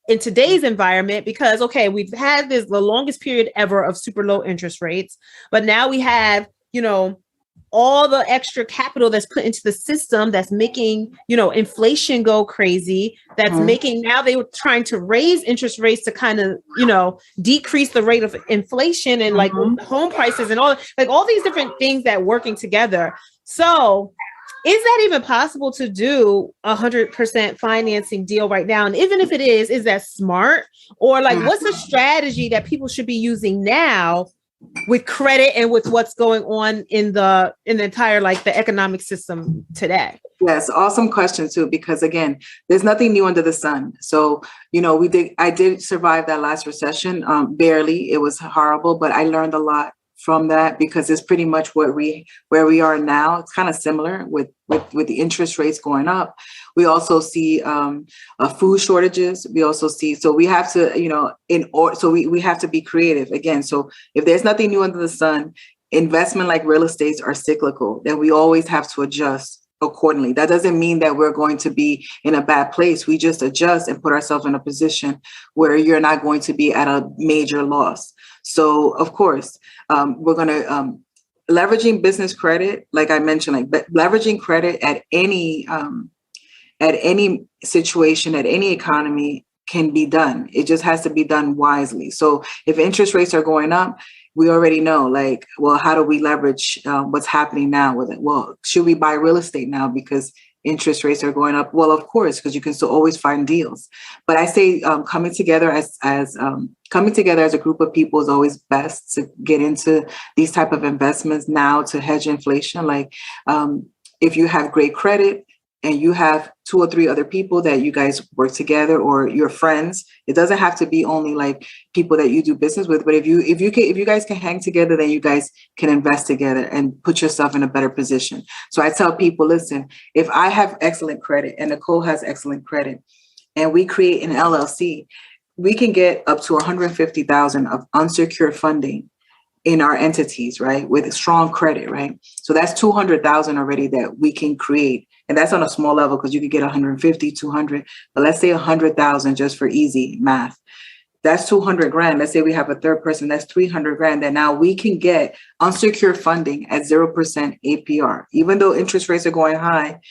in today's environment, because, okay, we've had the longest period ever of super low interest rates, but now we have, all the extra capital that's put into the system that's making, inflation go crazy. That's making, now they were trying to raise interest rates to kind of, decrease the rate of inflation and like home prices and all these different things that working together. So is that even possible to do 100% financing deal right now? And even if it is that smart? Or like, what's the strategy that people should be using now with credit and with what's going on in the entire, like, the economic system today? Yes, awesome question too, because again, there's nothing new under the sun. So, I did survive that last recession, barely. It was horrible, but I learned a lot from that, because it's pretty much where we are now. It's kind of similar with the interest rates going up. We also see food shortages. We also see, so we have to, we have to be creative again. So if there's nothing new under the sun, investment like real estate are cyclical, then we always have to adjust accordingly. That doesn't mean that we're going to be in a bad place. We just adjust and put ourselves in a position where you're not going to be at a major loss. So of course, we're going to leveraging business credit, like I mentioned, leveraging credit at any situation, at any economy can be done. It just has to be done wisely. So if interest rates are going up, we already know, how do we leverage what's happening now with it? Well, should we buy real estate now because interest rates are going up? Well, of course, because you can still always find deals. But I say coming together as a group of people is always best to get into these type of investments now to hedge inflation. If you have great credit and you have 2 or 3 other people that you guys work together, or your friends, it doesn't have to be only like people that you do business with. But if you guys can hang together, then you guys can invest together and put yourself in a better position. So I tell people, listen, if I have excellent credit and Nicole has excellent credit, and we create an LLC, we can get up to $150,000 of unsecured funding in our entities, right? With strong credit, right? So that's $200,000 already that we can create. And that's on a small level, because you could get 150, 200, but let's say 100,000 just for easy math. That's 200 grand. Let's say we have a third person, that's 300 grand. That now we can get unsecured funding at 0% APR. Even though interest rates are going high,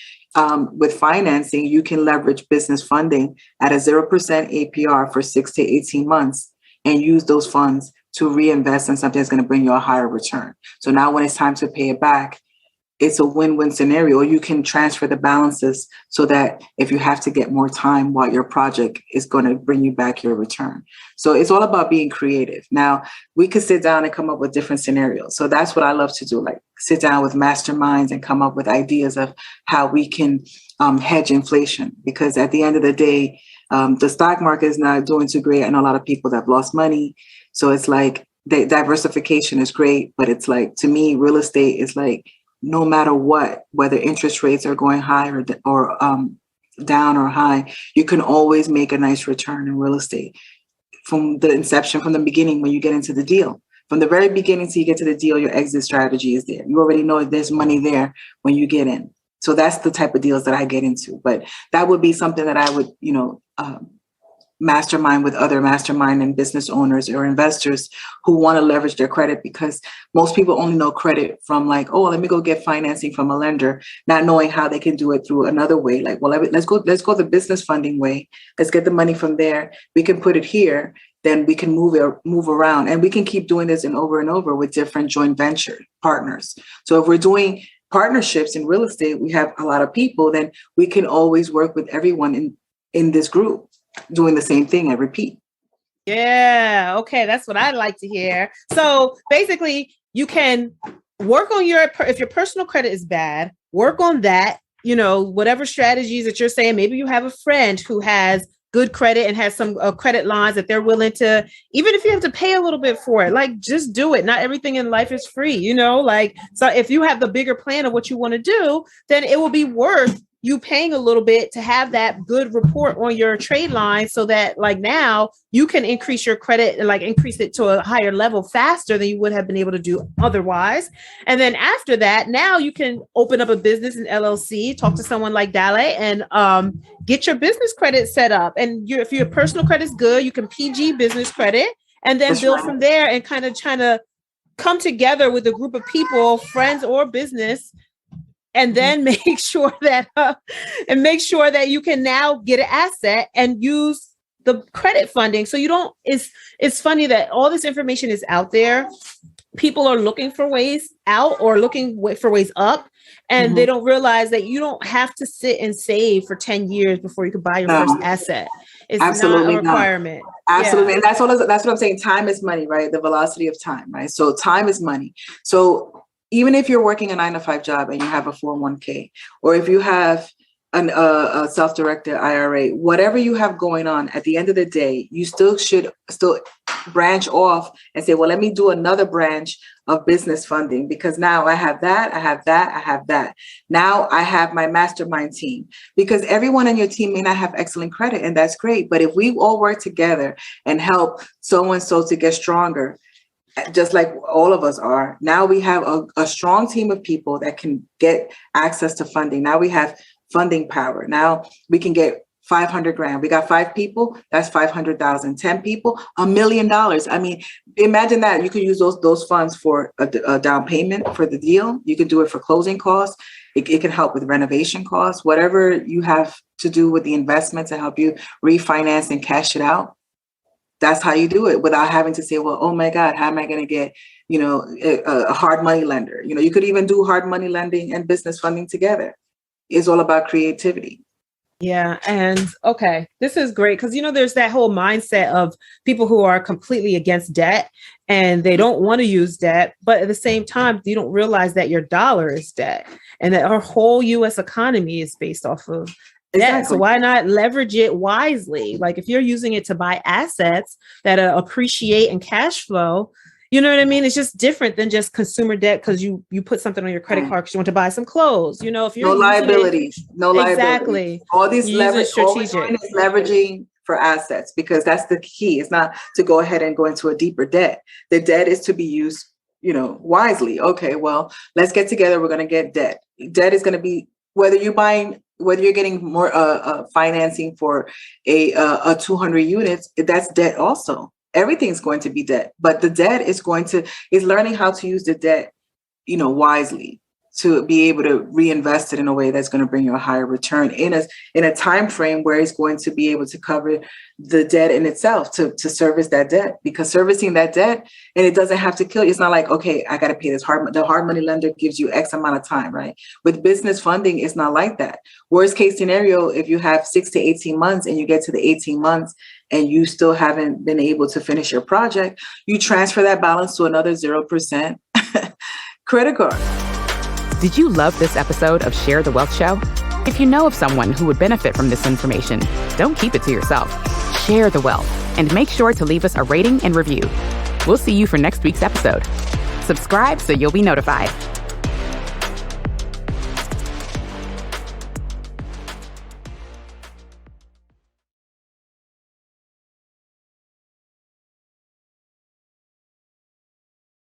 with financing, you can leverage business funding at a 0% APR for 6 to 18 months and use those funds to reinvest in something that's going to bring you a higher return. So now when it's time to pay it back, it's a win-win scenario. You can transfer the balances so that if you have to get more time while your project is going to bring you back your return. So it's all about being creative. Now, we could sit down and come up with different scenarios. So that's what I love to do, like sit down with masterminds and come up with ideas of how we can hedge inflation. Because at the end of the day, the stock market is not doing too great. I know a lot of people that have lost money. So it's like the diversification is great, but it's like, to me, real estate is like, no matter what, whether interest rates are going high or down or high, you can always make a nice return in real estate from the inception, from the beginning, when you get into the deal. From the very beginning till you get to the deal, your exit strategy is there. You already know there's money there when you get in. So that's the type of deals that I get into. But that would be something that I would, mastermind with other mastermind and business owners or investors who want to leverage their credit, because most people only know credit from like, oh, let me go get financing from a lender, not knowing how they can do it through another way. Like, well, let's go the business funding way. Let's get the money from there. We can put it here. Then we can move around, and we can keep doing this and over with different joint venture partners. So if we're doing partnerships in real estate, we have a lot of people, then we can always work with everyone in this group doing the same thing and repeat. Yeah. Okay. That's what I'd like to hear. So basically you can work on if your personal credit is bad, work on that, whatever strategies that you're saying. Maybe you have a friend who has good credit and has some credit lines that they're willing to, even if you have to pay a little bit for it, like just do it. Not everything in life is free, so if you have the bigger plan of what you want to do, then it will be worth you paying a little bit to have that good report on your trade line so that like now you can increase your credit and like increase it to a higher level faster than you would have been able to do otherwise. And then after that, now you can open up a business in LLC, talk to someone like Dalle and get your business credit set up. And if your personal credit is good, you can PG business credit and then build from there and kind of trying to come together with a group of people, friends or business, and then make sure that you can now get an asset and use the credit funding. So you don't, it's funny that all this information is out there. People are looking for ways out or looking for ways up. And they don't realize that you don't have to sit and save for 10 years before you can buy your first asset. It's absolutely not a requirement. Absolutely. Yeah. And that's what I'm saying. Time is money, right? The velocity of time, right? So time is money. So even if you're working a 9-to-5 job and you have a 401k, or if you have a self-directed IRA, whatever you have going on, at the end of the day, you should branch off and say, well, let me do another branch of business funding because now I have that, I have that, I have that. Now I have my mastermind team because everyone on your team may not have excellent credit and that's great. But if we all work together and help so-and-so to get stronger, just like all of us are, now we have a strong team of people that can get access to funding. Now we have funding power. Now we can get 500 grand. We got 5 people, that's 500,000. 10 people, $1 million. I mean, imagine that you could use those funds for a down payment for the deal. You can do it for closing costs. It can help with renovation costs, whatever you have to do with the investment to help you refinance and cash it out. That's how you do it without having to say, well, oh my God, how am I going to get, a hard money lender? You could even do hard money lending and business funding together. It's all about creativity. Yeah. And okay, this is great because, there's that whole mindset of people who are completely against debt and they don't want to use debt. But at the same time, you don't realize that your dollar is debt and that our whole U.S. economy is based off of debt. Exactly. So why not leverage it wisely? Like if you're using it to buy assets that appreciate and cash flow, you know what I mean? It's just different than just consumer debt because you put something on your credit card because you want to buy some clothes. If you're no liabilities. Exactly. All these leveraging for assets because that's the key. It's not to go ahead and go into a deeper debt. The debt is to be used, wisely. Okay, well, let's get together. We're going to get debt. Debt is going to be whether you're getting more financing for a 200 units. That's debt also. Everything's going to be debt, but the debt is learning how to use the debt, wisely to be able to reinvest it in a way that's going to bring you a higher return in a time frame where it's going to be able to cover the debt in itself to service that debt, because servicing that debt, and it doesn't have to kill you. It's not like, okay, I got to pay this the hard money lender gives you X amount of time, right? With business funding, it's not like that. Worst case scenario, if you have 6 to 18 months and you get to the 18 months and you still haven't been able to finish your project, you transfer that balance to another 0% credit card. Did you love this episode of Share the Wealth Show? If you know of someone who would benefit from this information, don't keep it to yourself. Share the wealth and make sure to leave us a rating and review. We'll see you for next week's episode. Subscribe so you'll be notified.